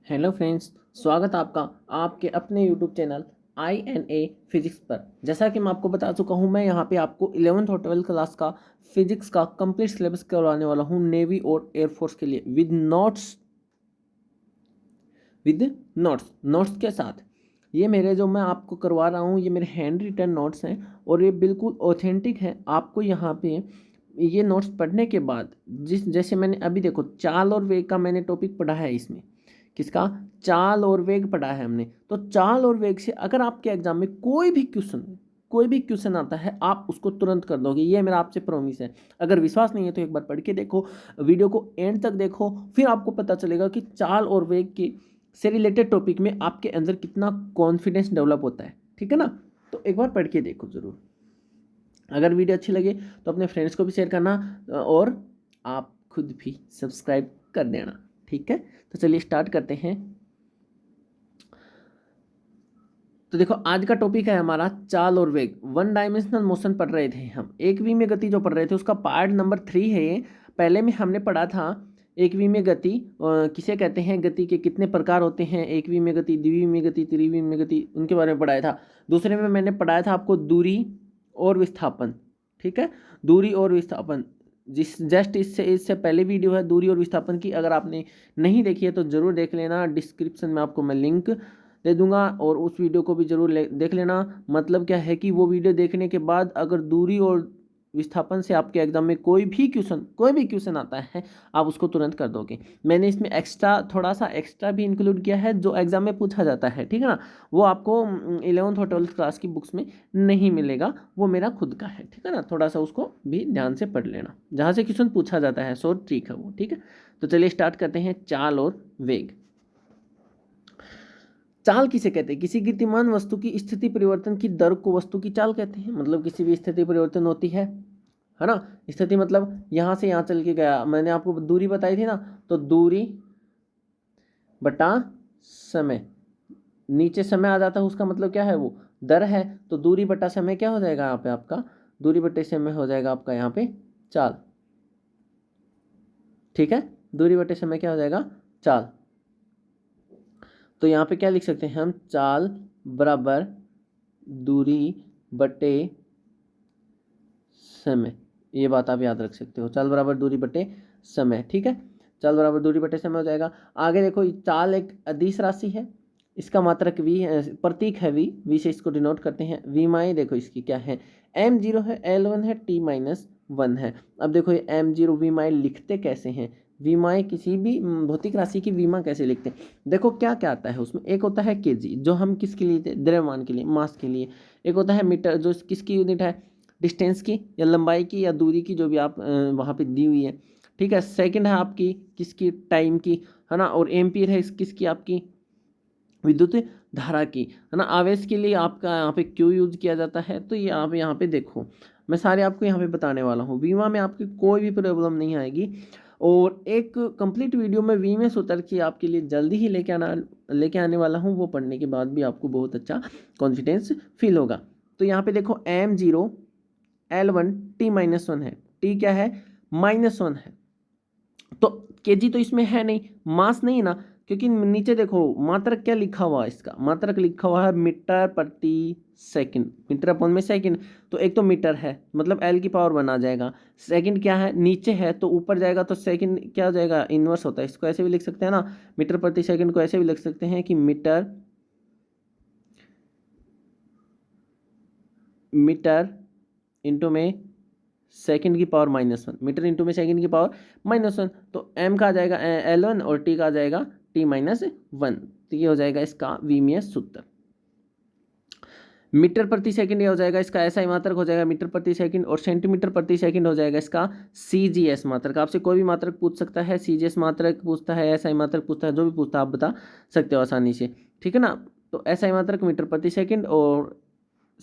Hello friends, स्वागत आपका आपके अपने यूट्यूब चैनल INA फिजिक्स पर। जैसा कि मैं आपको बता चुका हूं, मैं यहां पे आपको 11th और 12th क्लास का फिजिक्स का कंप्लीट सिलेबस करवाने वाला हूं नेवी और एयरफोर्स के लिए विद नोट्स के साथ। ये मेरे जो मैं आपको करवा रहा हूँ, ये मेरे हैंड रिटन नोट्स हैं और ये बिल्कुल ऑथेंटिक है। आपको यहाँ पे ये नोट्स पढ़ने के बाद जैसे मैंने अभी देखो चाल और वेग का मैंने टॉपिक पढ़ा है इसमें। किसका? चाल और वेग पढ़ा है हमने। तो चाल और वेग से अगर आपके एग्जाम में कोई भी क्वेश्चन आता है, आप उसको तुरंत कर दोगे। ये मेरा आपसे प्रॉमिस है। अगर विश्वास नहीं है तो एक बार पढ़ के देखो, वीडियो को एंड तक देखो, फिर आपको पता चलेगा कि चाल और वेग के से रिलेटेड टॉपिक में आपके अंदर कितना कॉन्फिडेंस डेवलप होता है। ठीक है ना? तो एक बार पढ़ के देखो जरूर। अगर वीडियो अच्छी लगे तो अपने फ्रेंड्स को भी शेयर करना और आप खुद भी सब्सक्राइब कर देना। ठीक है, तो चलिए स्टार्ट करते हैं। तो देखो आज का टॉपिक है हमारा चाल और वेग। वन डायमेंशनल मोशन पढ़ रहे थे हम। एक वी में गति जो पढ़ रहे थे उसका पार्ट नंबर 3 है ये। पहले में हमने पढ़ा था एक वी में गति किसे कहते हैं, गति के कितने प्रकार होते हैं, एक वी में गति, द्विवी में गति, त्रिवी में गति, उनके बारे में पढ़ाया था। दूसरे में मैंने पढ़ाया था आपको दूरी और विस्थापन। ठीक है, दूरी और विस्थापन। इससे पहले वीडियो है दूरी और विस्थापन की। अगर आपने नहीं देखी है तो जरूर देख लेना। डिस्क्रिप्शन में आपको मैं लिंक दे दूंगा और उस वीडियो को भी जरूर देख लेना। मतलब क्या है कि वो वीडियो देखने के बाद अगर दूरी और विस्थापन से आपके एग्जाम में कोई भी क्वेश्चन आता है, आप उसको तुरंत कर दोगे। मैंने इसमें थोड़ा सा एक्स्ट्रा भी इंक्लूड किया है जो एग्जाम में पूछा जाता है। ठीक है ना? वो आपको 11th और 12th क्लास की बुक्स में नहीं मिलेगा, वो मेरा खुद का है। ठीक है ना? थोड़ा सा उसको भी ध्यान से पढ़ लेना, जहाँ से क्वेश्चन पूछा जाता है। सो ठीक है वो। ठीक है, तो चलिए स्टार्ट करते हैं। चाल और वेग। चाल किसे कहते हैं? किसी गतिमान वस्तु की स्थिति परिवर्तन की दर को वस्तु की चाल कहते हैं। मतलब किसी भी स्थिति परिवर्तन होती है ना? स्थिति मतलब यहाँ से यहाँ चल के गया। मैंने आपको दूरी बताई थी ना, तो दूरी बटा समय, नीचे समय आ जाता है, उसका मतलब क्या है, वो दर है। तो दूरी बटा समय क्या हो जाएगा यहाँ पे आपका? दूरी बटे समय हो जाएगा आपका यहाँ पे चाल। ठीक है, दूरी बटे समय क्या हो जाएगा? चाल। तो यहाँ पे क्या लिख सकते हैं हम? चाल बराबर दूरी बटे समय। ये बात आप याद रख सकते हो, चाल बराबर दूरी बटे समय। ठीक है, चाल बराबर दूरी बटे समय हो जाएगा। आगे देखो, चाल एक अदिश राशि है, इसका मात्रक वी प्रतीक है वी से इसको डिनोट करते हैं। वी माई देखो इसकी क्या है, m0 है, L1 है, t-1 है। अब देखो ये m0 वी माई लिखते कैसे हैं? वी माई किसी भी भौतिक राशि की वीमा कैसे लिखते हैं? देखो क्या क्या आता है उसमें। एक होता है केजी, जो हम किसके लिए, द्रव्यमान के लिए, मास के लिए। एक होता है मीटर, जो किसकी यूनिट है, डिस्टेंस की या लंबाई की या दूरी की, जो भी आप वहाँ पे दी हुई है। ठीक है, सेकंड है आपकी किसकी, टाइम की, है ना। और एम्पीयर है किसकी, आपकी विद्युत धारा की, है ना। आवेश के लिए आपका यहाँ पे क्यू यूज किया जाता है। तो ये आप यहाँ पे देखो, मैं सारे आपको यहाँ पे बताने वाला हूँ। बीमा में आपकी कोई भी प्रॉब्लम नहीं आएगी। और एक कंप्लीट वीडियो में वी में उतर के आपके लिए जल्दी ही लेके आने वाला हूँ। वो पढ़ने के बाद भी आपको बहुत अच्छा कॉन्फिडेंस फील होगा। तो यहाँ पे देखो m0 L1 t-1 है। t क्या है? -1 है। तो केजी तो इसमें है नहीं, मास नहीं ना, क्योंकि नीचे देखो मात्रक क्या लिखा हुआ है, इसका मात्रक लिखा हुआ है मीटर प्रति सेकंड, मीटर अपॉन में सेकंड। तो एक तो मीटर है, मतलब L की पावर 1 आ जाएगा। सेकंड क्या है, नीचे है तो ऊपर जाएगा, तो सेकंड क्या हो जाएगा, इनवर्स होता है। इसको ऐसे भी लिख सकते हैं ना, मीटर प्रति सेकंड को ऐसे भी लिख सकते हैं कि मीटर इंटू में सेकंड की पावर -1, मीटर इंटू में सेकंड की पावर -1। तो m का आ जाएगा L1 और t का आ जाएगा t-1। तो ये हो जाएगा इसका वीमीय सूत्र। मीटर प्रति सेकंड ये हो जाएगा इसका SI मात्रक हो जाएगा मीटर प्रति सेकंड, और सेंटीमीटर प्रति सेकंड हो जाएगा इसका CGS मात्रक। आपसे कोई भी मात्रक पूछ सकता है, CGS मात्रक पूछता है, SI मात्रक पूछता है, जो भी पूछता है आप बता सकते हो आसानी से। ठीक है ना? तो SI मात्रक मीटर प्रति सेकंड और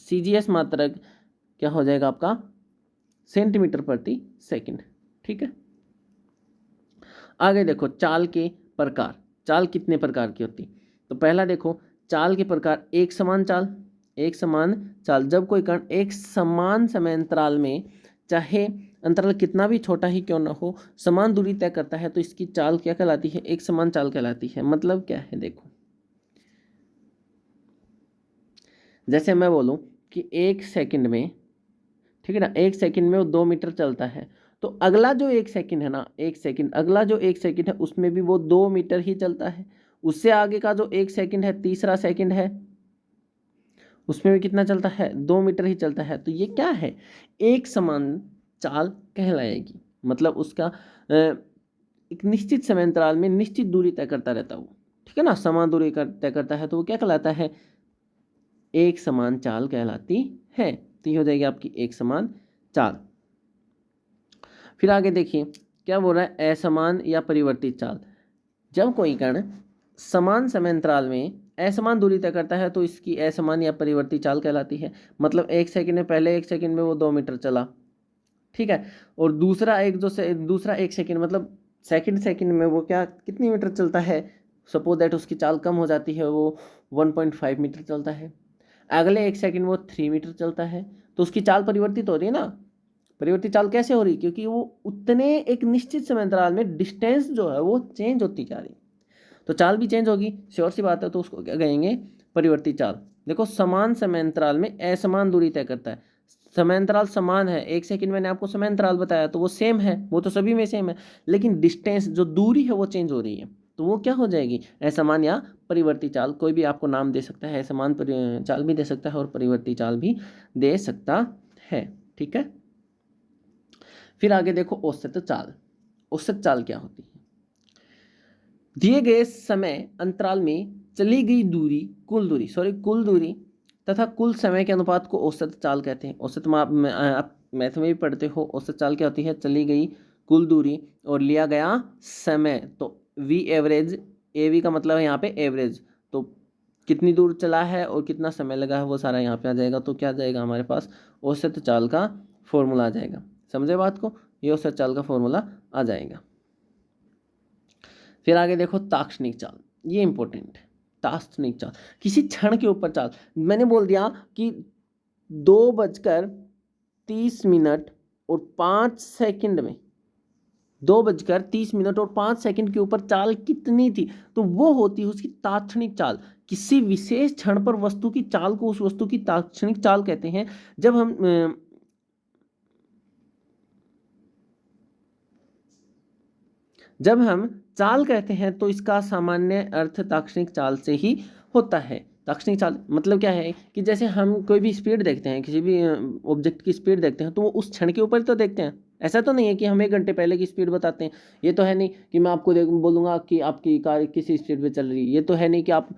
CGS मात्रक क्या हो जाएगा आपका, सेंटीमीटर प्रति सेकंड। ठीक है, आगे देखो चाल के प्रकार। चाल कितने प्रकार की होती? तो पहला देखो चाल के प्रकार, एक समान चाल। जब कोई कण एक समान समय अंतराल में चाहे अंतराल कितना भी छोटा ही क्यों ना हो, समान दूरी तय करता है, तो इसकी चाल क्या कहलाती है? एक समान चाल कहलाती है। मतलब क्या है देखो, जैसे मैं बोलूं कि 1 सेकंड में, ठीक है ना, 1 सेकंड में वो 2 मीटर चलता है, तो अगला जो 1 सेकंड है ना, 1 सेकंड, अगला जो 1 सेकंड है उसमें भी वो 2 मीटर ही चलता है। उससे आगे का जो 1 सेकंड है, तीसरा सेकंड है, उसमें भी कितना चलता है? 2 मीटर ही चलता है। तो ये क्या है? एक समान चाल कहलाएगी। मतलब उसका एक निश्चित समय अंतराल में निश्चित दूरी तय करता रहता है वो, ठीक है ना, समान दूरी तय करता है, तो वो क्या कहलाता है? एक समान चाल कहलाती है। तो ये हो जाएगी आपकी एक समान चाल। फिर आगे देखिए क्या बोल रहा है? असमान या परिवर्तित चाल। जब कोई कण समान समय अंतराल में असमान दूरी तय करता है तो इसकी असमान या परिवर्तित चाल कहलाती है। मतलब 1 सेकंड में, पहले 1 सेकंड में वो 2 मीटर चला, ठीक है, और दूसरा एक जो से दूसरा 1 सेकंड, मतलब सेकंड सेकंड में वो क्या, कितनी मीटर चलता है? सपोज दैट उसकी चाल कम हो जाती है, वो 1.5 मीटर चलता है। अगले 1 सेकंड वो 3 मीटर चलता है, तो उसकी चाल परिवर्तित हो रही है ना। परिवर्तित चाल कैसे हो रही? क्योंकि वो उतने एक निश्चित समय अंतराल में डिस्टेंस जो है वो चेंज होती जा रही, तो चाल भी चेंज होगी, श्योर सी बात है। तो उसको क्या कहेंगे? परिवर्तित चाल। देखो, समान समय अंतराल में असमान दूरी तय करता है। समय अंतराल समान है, 1 सेकंड मैंने आपको समय अंतराल बताया, तो वो सेम है, वो तो सभी में सेम है, लेकिन डिस्टेंस जो दूरी है वो चेंज हो रही है, तो वो क्या हो जाएगी? असमान या परिवर्तित चाल। कोई भी आपको नाम दे सकता है, असमान चाल भी दे सकता है और परिवर्तित चाल भी दे सकता है, ठीक है। फिर आगे देखो औसत चाल। औसत चाल क्या होती है? दिए गए समय अंतराल में चली गई दूरी, कुल दूरी तथा कुल समय के अनुपात को औसत चाल कहते हैं। औसत आप मैथ में भी पढ़ते हो, औसत चाल क्या होती है? चली गई कुल दूरी और लिया गया समय, तो वी एवरेज, ए वी का मतलब है यहाँ पे एवरेज, तो कितनी दूर चला है और कितना समय लगा है वो सारा यहाँ पे आ जाएगा। तो क्या आ जाएगा हमारे पास? औसत चाल का फॉर्मूला आ जाएगा। समझे बात को? ये औसत चाल का फॉर्मूला आ जाएगा। फिर आगे देखो ताक्षणिक चाल, ये इंपॉर्टेंट है। ताक्षणिक चाल, किसी क्षण के ऊपर चाल। मैंने बोल दिया कि 2:30 और 5 सेकंड में, 2:30 और 5 सेकंड के ऊपर चाल कितनी थी, तो वो होती है उसकी ताक्षणिक चाल। किसी विशेष क्षण पर वस्तु की चाल को उस वस्तु की ताक्षणिक चाल कहते हैं। जब हम चाल कहते हैं तो इसका सामान्य अर्थ ताक्षणिक चाल से ही होता है। ताक्षणिक चाल मतलब क्या है कि जैसे हम कोई भी स्पीड देखते हैं, किसी भी ऑब्जेक्ट की स्पीड देखते हैं, तो वो उस क्षण के ऊपर तो देखते हैं। ऐसा तो नहीं है कि हम 1 घंटे पहले की स्पीड बताते हैं। ये तो है नहीं कि मैं आपको बोलूँगा कि आपकी कार किसी स्पीड पे चल रही है। ये तो है नहीं कि आप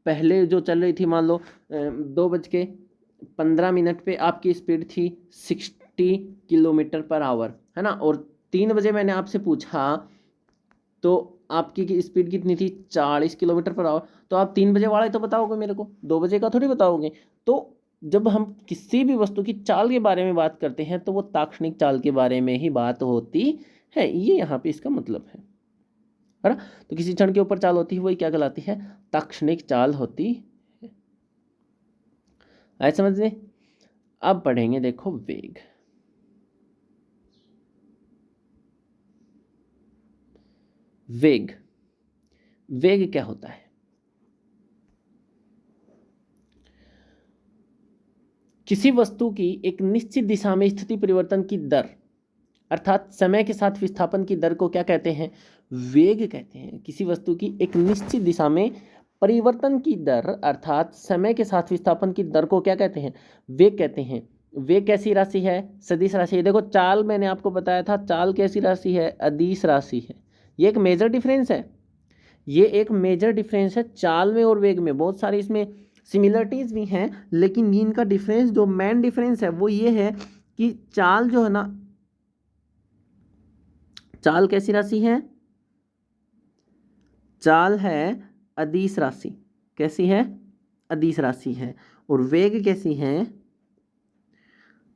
पहले जो चल रही थी, मान लो 2:15 पे आपकी स्पीड थी 60 km/h, है ना, और 3 बजे मैंने आपसे पूछा तो आपकी की स्पीड कितनी थी? 40 km/h। तो आप 3 बजे वाला ही तो बताओगे मेरे को, 2 बजे का थोड़ी बताओगे। तो जब हम किसी भी वस्तु की चाल के बारे में बात करते हैं तो वो ताक्षणिक चाल के बारे में ही बात होती है। ये यहाँ पे इसका मतलब है ना। तो किसी क्षण के ऊपर चाल होती है, वही क्या कहलाती है? ताक्षणिक चाल होती है। आए समझ में? अब पढ़ेंगे देखो वेग। वेग, वेग क्या होता है? किसी वस्तु की एक निश्चित दिशा में स्थिति परिवर्तन की दर, अर्थात समय के साथ विस्थापन की दर को क्या कहते हैं? वेग कहते हैं। किसी वस्तु की एक निश्चित दिशा में परिवर्तन की दर अर्थात समय के साथ विस्थापन की दर को क्या कहते हैं? वेग कहते हैं। वेग कैसी राशि है? सदिश राशि है। देखो, चाल मैंने आपको बताया था, चाल कैसी राशि है? अदिश राशि है। ये एक मेजर डिफरेंस है। ये एक मेजर डिफरेंस है चाल में और वेग में। बहुत सारी इसमें सिमिलरिटीज भी हैं, लेकिन इनका डिफरेंस, जो मेन डिफरेंस है वो ये है कि चाल जो है ना, चाल कैसी राशि है? चाल है अदिश राशि। कैसी है? अदिश राशि है। और वेग कैसी है?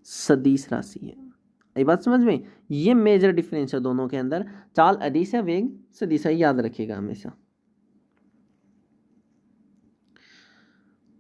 सदिश राशि है। ये बात समझ में? ये मेजर डिफरेंस है दोनों के अंदर। चाल अदिश है, वेग सदिश है, याद रखिएगा हमेशा।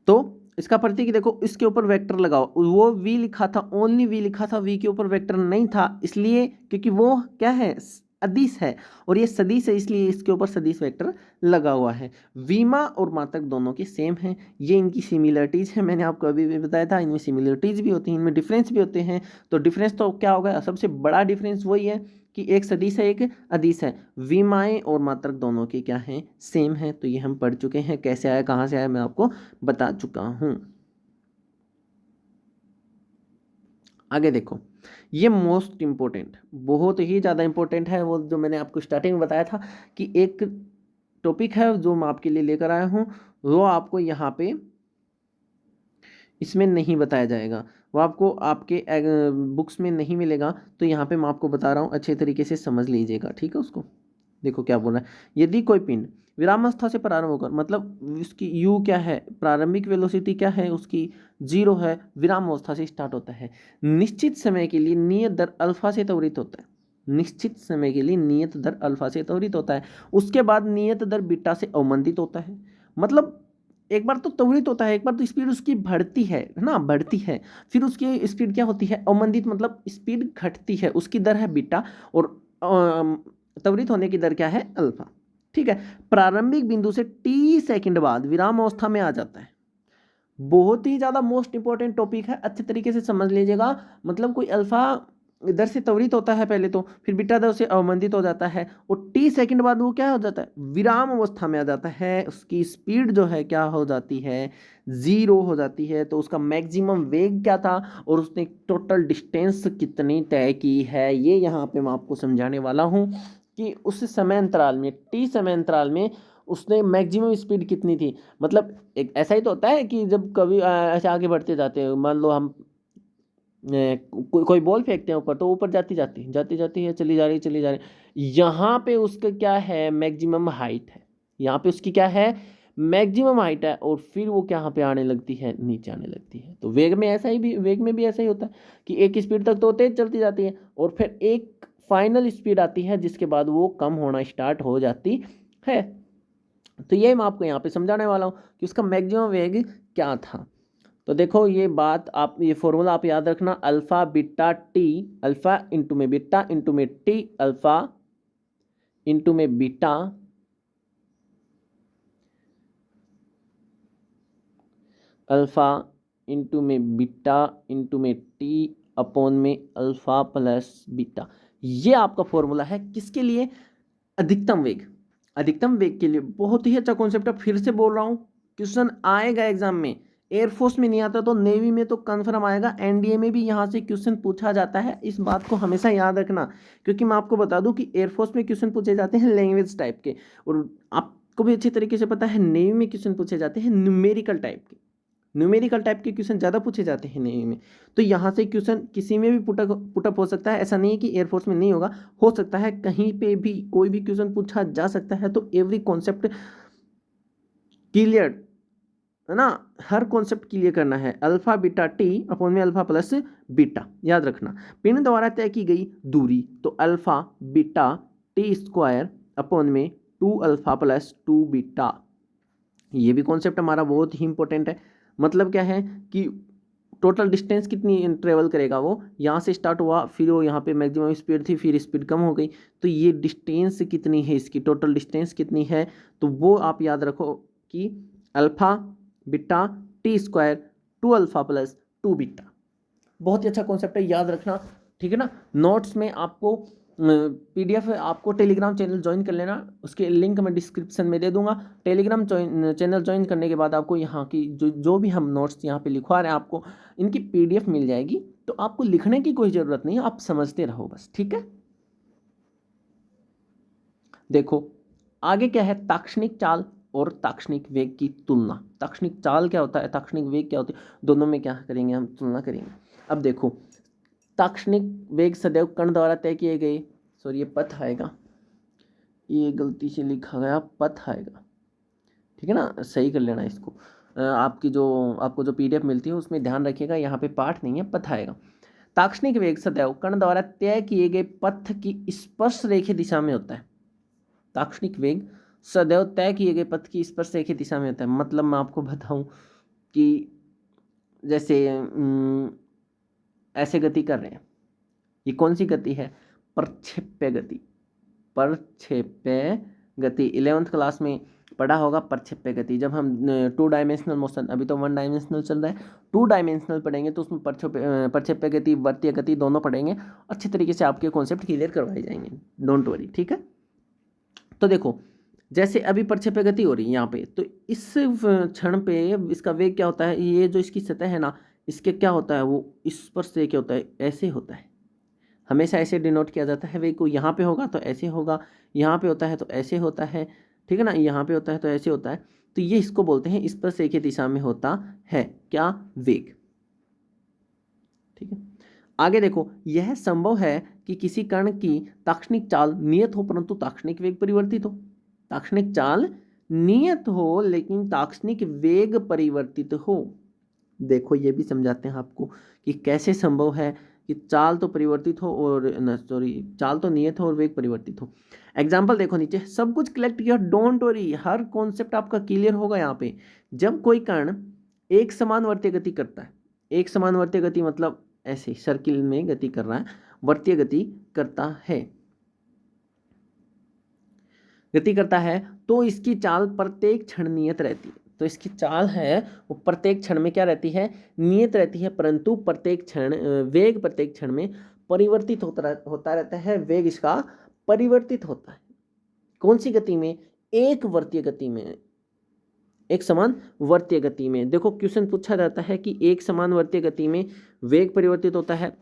तो इसका प्रतीक देखो, इसके ऊपर वेक्टर लगाओ, वो v लिखा था, ओनली v लिखा था, v के ऊपर वेक्टर नहीं था, इसलिए क्योंकि वो क्या है, अदिश है, और ये सदिश है, इसलिए इसके ऊपर सदिश वेक्टर लगा हुआ है। वीमा और मात्रक दोनों के सेम हैं, ये इनकी सिमिलरिटीज है, मैंने आपको अभी भी बताया था, इनमें सिमिलरिटीज भी होती हैं, इनमें डिफरेंस भी होते हैं। तो डिफरेंस तो क्या होगा, सबसे बड़ा डिफरेंस वही है कि एक सदिश है, एक अदिश है। विमाएँ और मात्रक दोनों के क्या हैं, सेम है। तो ये हम पढ़ चुके हैं, कैसे आया, कहाँ से आया, मैं आपको बता चुका हूँ। आगे देखो, ये मोस्ट इम्पोर्टेंट, बहुत ही ज़्यादा इम्पोर्टेंट है, वो जो मैंने आपको स्टार्टिंग में बताया था कि एक टॉपिक है जो मैं आपके लिए लेकर आया हूँ, वो आपको यहाँ पे इसमें नहीं बताया जाएगा, वो आपको आपके बुक्स में नहीं मिलेगा। तो यहाँ पे मैं आपको बता रहा हूँ, अच्छे तरीके से समझ लीजिएगा, ठीक है। उसको देखो क्या बोल रहा है, यदि कोई पिंड विरामावस्था से प्रारंभ होकर, मतलब उसकी यू क्या है, प्रारंभिक वेलोसिटी क्या है उसकी, 0 है, विराम अवस्था से स्टार्ट होता है, निश्चित समय के लिए नियत दर अल्फा से त्वरित होता है, निश्चित समय के लिए नियत दर अल्फा से त्वरित होता है, उसके बाद नियत दर बीटा से अवमंदित होता है। मतलब एक बार तो त्वरित होता है, एक बार तो स्पीड उसकी बढ़ती है ना, बढ़ती है, फिर उसकी स्पीड क्या होती है, अवमंदित, मतलब स्पीड घटती है, उसकी दर है बीटा, और त्वरित होने की दर क्या है, अल्फा। ठीक है, प्रारंभिक बिंदु से टी सेकंड बाद विराम अवस्था में आ जाता है। बहुत ही ज़्यादा मोस्ट इंपॉर्टेंट टॉपिक है, अच्छे तरीके से समझ लीजिएगा। मतलब कोई अल्फा दर से त्वरित होता है पहले तो, फिर बीटा दर से अवमंदित हो जाता है, और टी सेकंड बाद वो क्या हो जाता है, विराम अवस्था में आ जाता है, उसकी स्पीड जो है क्या हो जाती है, 0 हो जाती है। तो उसका मैक्सिमम वेग क्या था, और उसने टोटल डिस्टेंस कितनी तय की है, ये यहाँ पे मैं आपको समझाने वाला हूँ कि उस समय अंतराल में, टी समय अंतराल में उसने मैक्सिमम स्पीड कितनी थी। मतलब एक ऐसा ही तो होता है कि जब कभी ऐसे आगे बढ़ते जाते हैं, मान लो हम कोई बॉल फेंकते हैं ऊपर, तो ऊपर जाती है, चली जा रही, चली जा रही, यहाँ पे उसका क्या है, मैक्सिमम हाइट है, यहाँ पे उसकी क्या है, मैक्सिमम हाइट है, और फिर वो क्या यहाँ पे आने लगती है, नीचे आने लगती है। तो वेग में ऐसा ही भी, वेग में भी ऐसा ही होता है कि एक स्पीड तक तो तेज चलती जाती है, और फिर एक फाइनल स्पीड आती है जिसके बाद वो कम होना स्टार्ट हो जाती है। तो ये मैं आपको यहाँ पे समझाने वाला हूँ कि उसका मैक्सिमम वेग क्या था। तो देखो ये बात, आप ये फॉर्मूला आप याद रखना, alpha beta T, alpha into में बीटा इंटू में टी, अल्फा इंटू में बीटा अल्फा इंटू में बीटा इंटू में टी अपॉन में अल्फा प्लस बीटा। ये आपका फॉर्मूला है किसके लिए, अधिकतम वेग, अधिकतम वेग के लिए। बहुत ही अच्छा कॉन्सेप्ट है, फिर से बोल रहा हूँ, क्वेश्चन आएगा एग्जाम में, एयरफोर्स में नहीं आता तो नेवी में तो कन्फर्म आएगा, एनडीए में भी यहाँ से क्वेश्चन पूछा जाता है, इस बात को हमेशा याद रखना। क्योंकि मैं आपको बता दूं कि एयरफोर्स में क्वेश्चन पूछे जाते हैं लैंग्वेज टाइप के, और आपको भी अच्छी तरीके से पता है नेवी में क्वेश्चन पूछे जाते हैं न्यूमेरिकल टाइप के, न्यूमेरिकल टाइप के क्वेश्चन ज़्यादा पूछे जाते हैं नेवी में। तो यहाँ से क्वेश्चन किसी में भी पुटअप हो सकता है, ऐसा नहीं है कि एयरफोर्स में नहीं होगा, हो सकता है, कहीं पे भी कोई भी क्वेश्चन पूछा जा सकता है। तो एवरी कॉन्सेप्ट क्लियर है ना, हर कॉन्सेप्ट क्लियर करना है। अल्फा बीटा टी अपॉन में अल्फा प्लस बीटा, याद रखना। पिंड द्वारा तय की गई दूरी, तो alpha beta T square upon में 2 अल्फा प्लस 2 बीटा। ये भी कॉन्सेप्ट हमारा बहुत ही इंपॉर्टेंट है। मतलब क्या है कि टोटल डिस्टेंस कितनी ट्रेवल करेगा, वो यहाँ से स्टार्ट हुआ, फिर वो यहाँ पे मैक्सिमम स्पीड थी, फिर स्पीड कम हो गई, तो ये डिस्टेंस कितनी है, इसकी टोटल डिस्टेंस कितनी है, तो वो आप याद रखो कि alpha beta T square 2 alpha plus 2 beta. बहुत ही अच्छा कॉन्सेप्ट है, याद रखना, ठीक है ना। नोट्स में आपको पीडीएफ आपको टेलीग्राम चैनल ज्वाइन कर लेना, उसके लिंक मैं डिस्क्रिप्शन में दे दूंगा। टेलीग्राम चैनल ज्वाइन करने के बाद आपको यहाँ की जो भी हम नोट्स यहाँ पे लिखवा रहे हैं, आपको इनकी पीडीएफ मिल जाएगी। तो आपको लिखने की कोई ज़रूरत नहीं है, आप समझते रहो बस, ठीक है। देखो आगे क्या है, ताक्षणिक चाल और ताक्षणिक वेग की तुलना। ताक्षणिक चाल क्या होता है, ताक्षणिक वेग क्या होती है, दोनों में क्या करेंगे, हम तुलना करेंगे। अब देखो, ताक्षणिक वेग सदैव कण द्वारा तय किए गए, सॉरी ये पथ आएगा, ये गलती से लिखा गया, पथ आएगा, ठीक है ना, सही कर लेना इसको। आपको जो पीडीएफ मिलती है उसमें ध्यान रखिएगा, यहाँ पे पाठ नहीं है, पथ आएगा। ताक्षणिक वेग सदैव कण द्वारा तय किए गए पथ की स्पर्श रेखीय दिशा में होता है। ताक्षणिक वेग सदैव तय किए गए पथ की स्पर्श रेखीय दिशा में होता है। मतलब मैं आपको बताऊं कि जैसे ऐसे गति कर रहे हैं, ये कौन सी गति है? प्रक्षेप्य गति। प्रक्षेप्य गति 11th क्लास में पढ़ा होगा प्रक्षेप्य गति। जब हम 2 डायमेंशनल मोशन, अभी तो 1 डायमेंशनल चल रहा है, 2 डायमेंशनल पढ़ेंगे तो उसमें प्रक्षेप्य गति, वर्तीय गति दोनों पढ़ेंगे। अच्छे तरीके से आपके कॉन्सेप्ट क्लियर करवाए जाएंगे, डोंट वरी, ठीक है। तो देखो जैसे अभी प्रक्षेप्य गति हो रही है यहाँ पे, तो इस क्षण पे इसका वेग क्या होता है? ये जो इसकी सतह है ना, इसके क्या होता है, वो इस पर से क्या होता है, ऐसे होता है, हमेशा ऐसे डिनोट किया जाता है वेग को। यहाँ पे होगा तो ऐसे होगा, यहाँ पे होता है तो ऐसे होता है, ठीक है ना, यहाँ पे होता है तो ऐसे होता है। तो ये इसको बोलते हैं इस पर से एक ही दिशा में होता है क्या? वेग, ठीक है। आगे देखो, यह संभव है कि किसी कण की ताक्षणिक चाल नियत हो परंतु ताक्षणिक वेग परिवर्तित हो। ताक्षणिक चाल नियत हो लेकिन ताक्षणिक वेग परिवर्तित हो। देखो ये भी समझाते हैं आपको कि कैसे संभव है कि चाल तो परिवर्तित हो और चाल तो नियत हो और वेग परिवर्तित हो। एग्जाम्पल देखो नीचे, सब कुछ कलेक्ट किया, डोंट वरी, हर कॉन्सेप्ट आपका क्लियर होगा यहाँ पे। जब कोई कण एक समान वर्तीय गति करता है, एक समान वर्तीय गति मतलब ऐसे सर्किल में गति कर रहा है, वर्तीय गति करता है तो इसकी चाल प्रत्येक क्षण नियत रहती है। तो इसकी चाल है वो प्रत्येक क्षण में क्या रहती है? नियत रहती है, परंतु प्रत्येक क्षण वेग प्रत्येक क्षण में परिवर्तित होता रहता है। वेग इसका परिवर्तित होता है। कौन सी गति में? एक वर्तीय गति में, एक समान वर्तीय गति में। देखो क्वेश्चन पूछा जाता है कि एक समान वर्तीय गति में वेग परिवर्तित होता है।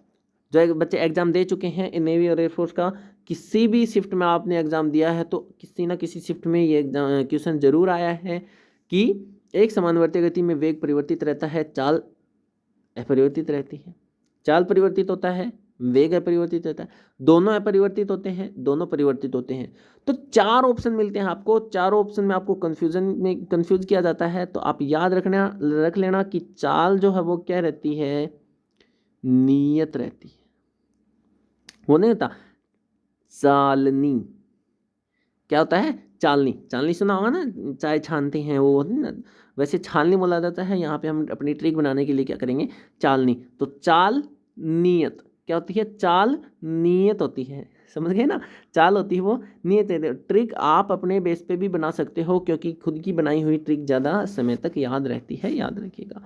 जो बच्चे एग्जाम दे चुके हैं नेवी और एयरफोर्स का, किसी भी शिफ्ट में आपने एग्जाम दिया है तो किसी ना किसी शिफ्ट में ये क्वेश्चन जरूर आया है कि एक समानुवर्ती गति में वेग परिवर्तित रहता है, चाल अपरिवर्तित रहती है। चाल परिवर्तित होता है, वेग अपरिवर्तित रहता है, दोनों अपरिवर्तित होते हैं, दोनों परिवर्तित होते हैं। तो 4 ऑप्शन मिलते हैं आपको, चारों ऑप्शन में आपको कंफ्यूज किया जाता है। तो आप याद रख लेना कि चाल जो है वो क्या रहती है? नियत रहती है। वो नहीं होता चालनी, क्या होता है? चालनी। चालनी सुना होगा ना, चाय छानते हैं वो ना, वैसे छालनी बोला जाता है। यहाँ पे हम अपनी ट्रिक बनाने के लिए क्या करेंगे? चालनी। तो चाल नियत क्या होती है? चाल नियत होती है, समझ गए ना? चाल होती है वो नियत है। ट्रिक आप अपने बेस पे भी बना सकते हो, क्योंकि खुद की बनाई हुई ट्रिक ज़्यादा समय तक याद रहती है, याद रखिएगा,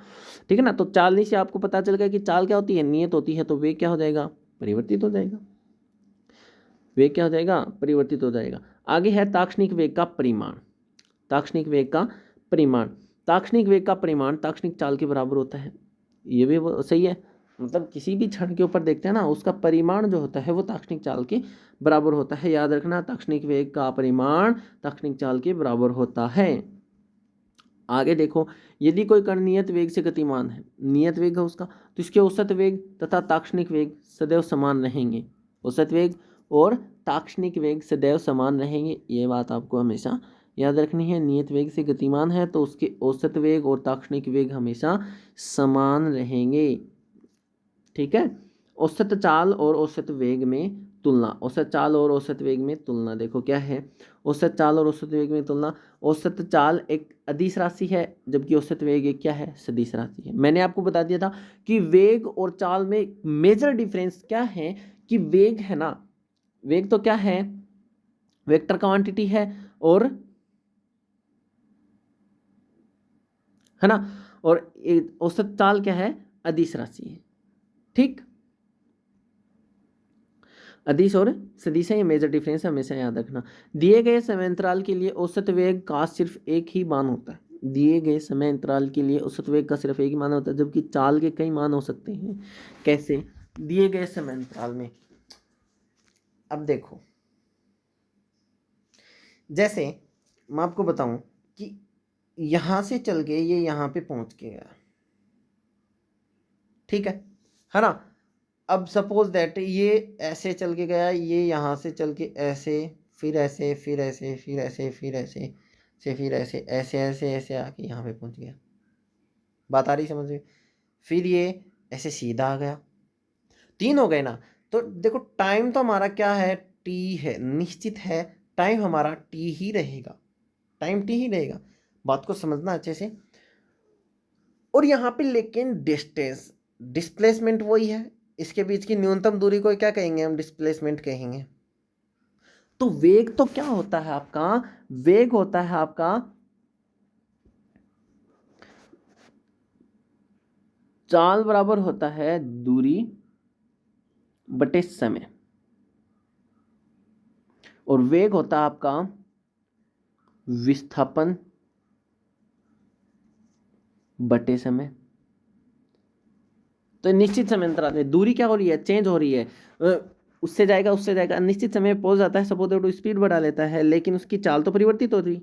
ठीक है ना। तो चालनी से आपको पता चल गया कि चाल क्या होती है? नियत होती है। तो वेग क्या हो जाएगा? परिवर्तित हो जाएगा। वेग क्या हो जाएगा? परिवर्तित हो जाएगा। आगे है ताक्षणिक वेग का परिमाण। ताक्षणिक वेग का परिमाण, ताक्षणिक वेग का परिमाण ताक्षणिक चाल के बराबर होता है। ये भी सही है, मतलब किसी भी क्षण के ऊपर देखते हैं ना, उसका परिमाण जो होता है वो ताक्षणिक चाल के बराबर होता है। याद रखना, ताक्षणिक वेग का परिमाण ताक्षणिक चाल के बराबर होता है। आगे देखो, यदि कोई कण नियत वेग से गतिमान है, नियत वेग है उसका, तो इसके औसत वेग तथा ताक्षणिक वेग सदैव समान रहेंगे। औसत वेग और ताक्षणिक वेग सदैव समान रहेंगे, ये बात आपको हमेशा याद रखनी है। नियत वेग से गतिमान है तो उसके औसत वेग और ताक्षणिक वेग हमेशा समान रहेंगे, ठीक है। औसत चाल और औसत वेग में तुलना, औसत चाल और औसत वेग में तुलना देखो क्या है? औसत चाल और औसत वेग में तुलना। औसत चाल एक अदिश राशि है, जबकि औसत वेग एक क्या है? सदिश राशि है। मैंने आपको बता दिया था कि वेग और चाल में मेजर डिफरेंस क्या है, कि वेग है ना, वेग तो क्या है? वेक्टर क्वांटिटी है, और है ना, और औसत चाल क्या है? अदिश राशि है, ठीक। अदिश और सदिश है, ये मेजर डिफरेंस है, हमेशा याद रखना। दिए गए समय अंतराल के लिए औसत वेग का सिर्फ एक ही मान होता है। दिए गए समय अंतराल के लिए औसत वेग का सिर्फ एक ही मान होता है, जबकि चाल के कई मान हो सकते हैं। कैसे? दिए गए समय अंतराल में, अब देखो, जैसे मैं आपको बताऊं कि यहां से चल के ये यहां पे पहुंच गया, ठीक है ना। अब सपोज दैट ये ऐसे चल के गया, ये यहाँ से चल के ऐसे, फिर ऐसे, फिर ऐसे, फिर ऐसे, फिर ऐसे से, फिर ऐसे, ऐसे ऐसे ऐसे आके यहाँ पे पहुँच गया। बात आ रही समझ में? फिर ये ऐसे सीधा आ गया, 3 हो गए ना। तो देखो टाइम तो हमारा क्या है? टी है, निश्चित है, टाइम हमारा टी ही रहेगा, टाइम टी ही रहेगा। बात को समझना अच्छे से। और यहाँ पे लेकिन डिस्टेंस, डिस्प्लेसमेंट वही है, इसके बीच की न्यूनतम दूरी को क्या कहेंगे हम, डिस्प्लेसमेंट कहेंगे। तो वेग तो क्या होता है आपका, वेग होता है आपका चाल बराबर होता है दूरी बटे समय, और वेग होता है आपका विस्थापन बटे समय। तो निश्चित समय अंतराल में दूरी क्या हो रही है, चेंज हो रही है, उससे जाएगा निश्चित समय पहुंच जाता है, सपोज दैट स्पीड बढ़ा लेता है, लेकिन उसकी चाल तो परिवर्तित हो रही,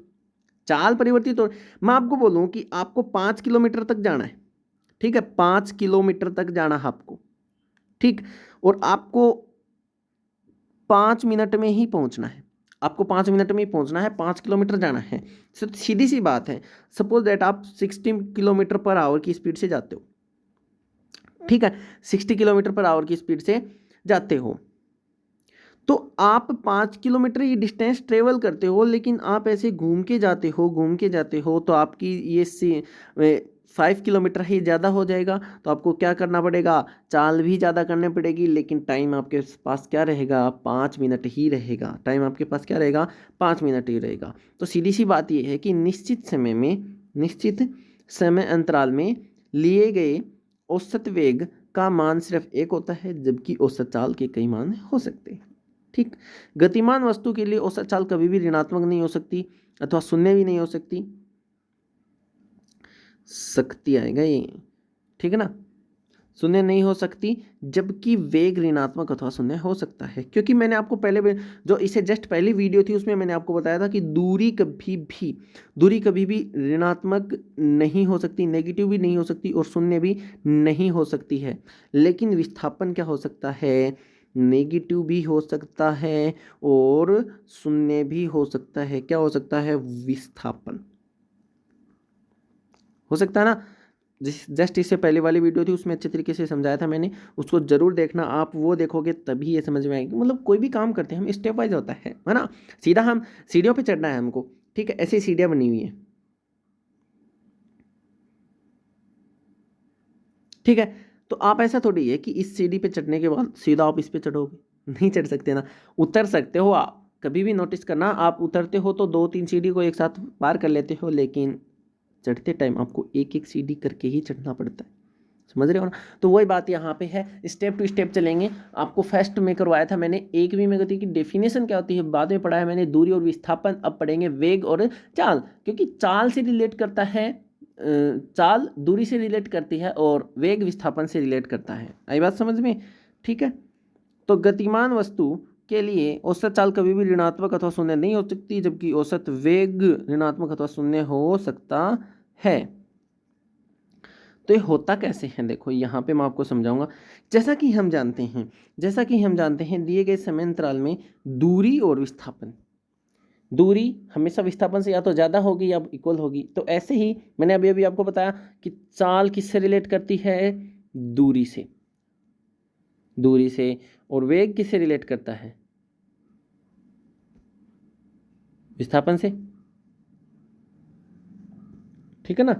चाल परिवर्तित हो। मैं आपको बोलूं कि आपको 5 किलोमीटर तक जाना है, ठीक है, 5 किलोमीटर तक जाना है आपको, ठीक, और आपको 5 मिनट में ही पहुंचना है, आपको 5 मिनट में ही पहुंचना है, 5 किलोमीटर जाना है। सीधी सी बात है, सपोज दैट आप 60 किलोमीटर पर आवर की स्पीड से जाते हो, ठीक है, 60 किलोमीटर पर आवर की स्पीड से जाते हो, तो आप 5 किलोमीटर ये डिस्टेंस ट्रेवल करते हो, लेकिन आप ऐसे घूम के जाते हो तो आपकी ये 5 किलोमीटर ही ज़्यादा हो जाएगा। तो आपको क्या करना पड़ेगा, चाल भी ज़्यादा करनी पड़ेगी, लेकिन टाइम आपके पास क्या रहेगा, 5 मिनट ही रहेगा, टाइम आपके पास क्या रहेगा, 5 मिनट ही रहेगा। तो सीधी सी बात ये है कि निश्चित समय अंतराल में लिए गए औसत वेग का मान सिर्फ एक होता है, जबकि औसत चाल के कई मान हो सकते हैं, ठीक। गतिमान वस्तु के लिए औसत चाल कभी भी ऋणात्मक नहीं हो सकती अथवा शून्य भी नहीं हो सकती आएगा ये, ठीक है ना, शून्य नहीं हो सकती, जबकि वेग ऋणात्मक अथवा शून्य हो सकता है। क्योंकि मैंने आपको जो इसे जस्ट पहली वीडियो थी उसमें मैंने आपको बताया था कि दूरी कभी भी ऋणात्मक नहीं हो सकती, नेगेटिव भी नहीं हो सकती और शून्य भी नहीं हो सकती है, लेकिन विस्थापन क्या हो सकता है, नेगेटिव भी हो सकता है और शून्य भी हो सकता है। क्या हो सकता है, विस्थापन हो सकता है ना। जस्ट इससे पहले वाली वीडियो थी उसमें अच्छे तरीके से समझाया था मैंने, उसको जरूर देखना, आप वो देखोगे तभी ये समझ में आएगी। मतलब कोई भी काम करते हैं हम स्टेप वाइज होता है ना, सीधा हम सीढ़ियों पे चढ़ना है हमको, ठीक है, ऐसी सीढ़ियां बनी हुई है, ठीक है। तो आप ऐसा थोड़ी है कि इस सीढ़ी पे चढ़ने के बाद सीधा आप इस पे चढ़ोगे, नहीं चढ़ सकते ना। उतर सकते हो आप, कभी भी नोटिस करना, आप उतरते हो तो 2-3 सीढ़ी को एक साथ पार कर लेते हो, लेकिन चढ़ते टाइम आपको एक एक सीढ़ी करके ही चढ़ना पड़ता है, समझ रहे हो ना। तो वही बात यहाँ पे है, स्टेप टू स्टेप चलेंगे। आपको फर्स्ट में करवाया था मैंने 1वीं में गति की डेफिनेशन क्या होती है बाद में पढ़ाया मैंने, दूरी और विस्थापन। अब पढ़ेंगे वेग और चाल, क्योंकि चाल से रिलेट करता है, चाल दूरी से रिलेट करती है और वेग विस्थापन से रिलेट करता है। आई बात समझ में, ठीक है। तो गतिमान वस्तु के लिए औसत चाल कभी भी ऋणात्मक अथवा शून्य नहीं हो सकती, जबकि औसत वेग ऋणात्मक अथवा शून्य हो सकता है। तो ये होता कैसे है, देखो यहाँ पे मैं आपको समझाऊंगा। जैसा कि हम जानते हैं दिए गए समय अंतराल में दूरी और विस्थापन, दूरी हमेशा विस्थापन से या तो ज़्यादा होगी या इक्वल होगी। तो ऐसे ही मैंने अभी अभी आपको बताया कि चाल किससे रिलेट करती है, दूरी से, और वेग किससे रिलेट करता है, विस्थापन से, ठीक है ना।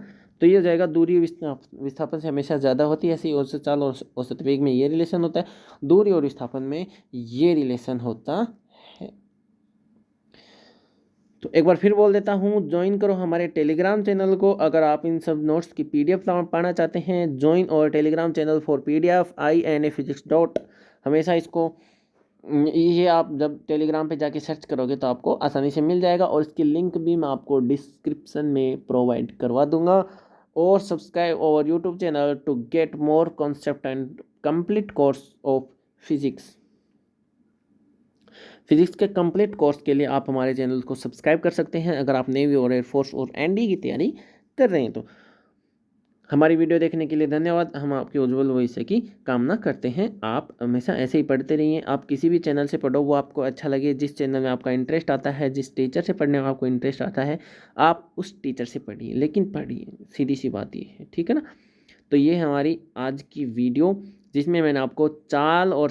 तो ये हो जाएगा दूरी विस्थापन से हमेशा ज़्यादा होती है, ऐसे ही औसत चाल और औसत वेग में ये रिलेशन होता है, दूरी और विस्थापन में ये रिलेशन होता है। तो एक बार फिर बोल देता हूँ, ज्वाइन करो हमारे टेलीग्राम चैनल को अगर आप इन सब नोट्स की PDF पाना चाहते हैं। ज्वाइन और Telegram channel for PDF INA Physics. हमेशा इसको ये आप जब टेलीग्राम पे जाके सर्च करोगे तो आपको आसानी से मिल जाएगा, और इसकी लिंक भी मैं आपको डिस्क्रिप्शन में प्रोवाइड करवा दूंगा। और सब्सक्राइब और YouTube channel to get more concept and complete course of physics. Physics के कंप्लीट कोर्स के लिए आप हमारे चैनल को सब्सक्राइब कर सकते हैं अगर आप नेवी और एयरफोर्स और ND की तैयारी कर रहे हैं। तो हमारी वीडियो देखने के लिए धन्यवाद। हम आपके उज्जवल भविष्य की कामना करते हैं। आप हमेशा ऐसे ही पढ़ते रहिए। आप किसी भी चैनल से पढ़ो वो आपको अच्छा लगे, जिस चैनल में आपका इंटरेस्ट आता है, जिस टीचर से पढ़ने में आपको इंटरेस्ट आता है, आप उस टीचर से पढ़िए, लेकिन पढ़िए, सीधी सी बात ये है, ठीक है ना। तो ये हमारी आज की वीडियो, जिसमें मैंने आपको चाल और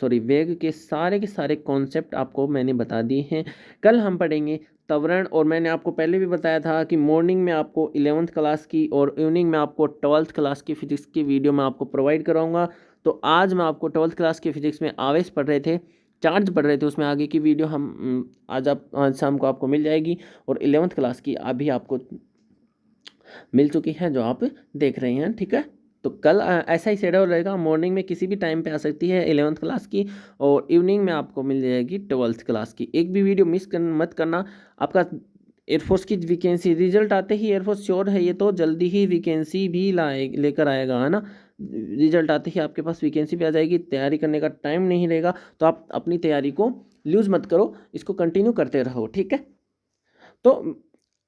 वेग के सारे कॉन्सेप्ट आपको मैंने बता दिए हैं। कल हम पढ़ेंगे त्वरण, और मैंने आपको पहले भी बताया था कि मॉर्निंग में आपको 11th क्लास की और इवनिंग में आपको 12th क्लास की फिजिक्स की वीडियो मैं आपको प्रोवाइड कराऊंगा। तो आज मैं आपको 12th क्लास की फिजिक्स में आवेश पढ़ रहे थे, चार्ज पढ़ रहे थे, उसमें आगे की वीडियो आज शाम को आपको मिल जाएगी। और 11th क्लास की अभी आपको मिल चुकी है जो आप देख रहे हैं, ठीक है। तो कल ऐसा ही शेड्यूल रहेगा, मॉर्निंग में किसी भी टाइम पे आ सकती है 11th क्लास की, और इवनिंग में आपको मिल जाएगी 12th क्लास की। एक भी वीडियो मत करना। आपका एयरफोर्स की वैकेंसी रिजल्ट आते ही, एयरफोर्स श्योर है ये तो जल्दी ही वैकेंसी भी लेकर आएगा, है ना। रिजल्ट आते ही आपके पास वैकेंसी भी आ जाएगी, तैयारी करने का टाइम नहीं रहेगा। तो आप अपनी तैयारी को लूज मत करो, इसको कंटिन्यू करते रहो, ठीक है। तो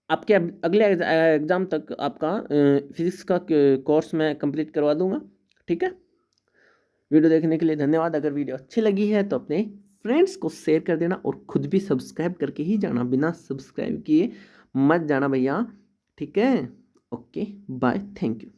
आपके अगले एग्ज़ाम तक आपका फिजिक्स का कोर्स मैं कंप्लीट करवा दूंगा, ठीक है। वीडियो देखने के लिए धन्यवाद। अगर वीडियो अच्छी लगी है तो अपने फ्रेंड्स को शेयर कर देना, और खुद भी सब्सक्राइब करके ही जाना, बिना सब्सक्राइब किए मत जाना भैया, ठीक है। Okay, bye, thank you.